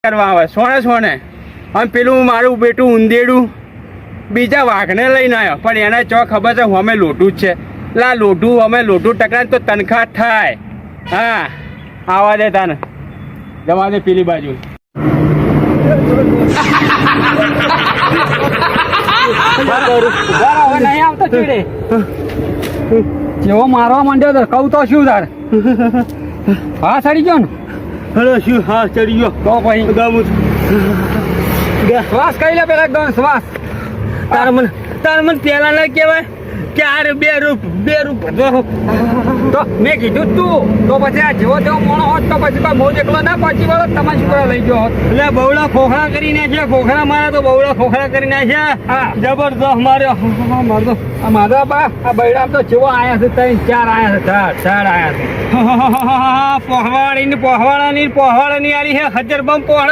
કરવા આવે સોને અને પેલું મારું બેટું ઉંદેડું બીજા વાઘને લઈને આવ્યો પણ એને ચો ખબર છે અમે લોઢું જ છે લા લોઢું અમે લોઢું ટકરાય તો તનખા થાય હા આવા દે તને જવા દે પેલી બાજુ નહીં આવતો ચીડે જેવો મારવા માંડ્યો તો કહું તો શું તાર હા સડી ગયો ને હલો શું હા ચડી ગયો તો પછી ગામું શ્વાસ કહી લે પેલા એકદમ શ્વાસ તાર મને પેલા ના કહેવાય કે આ બે રૂપ તો મેં કીધું જ તું તો પછી આ જેવો તેવો મોણો હોત તો પછી કોઈ મોજ એકલો ના પહોંચી વળો તમે શું લઈ ગયો હોત એટલે બહુડા ખોખરા કરી નાખ્યા ખોખરા મારા તો બહુડા ખોખરા કરી નાખ્યા હા જબરદસ્ત માર્યો મારતો આ માધા બા આ બૈડા તો જેવો આયા છે 3-4 આયા છે ચાર આયા છે પહોવાળાની આલી છે હજર બમ પહોળો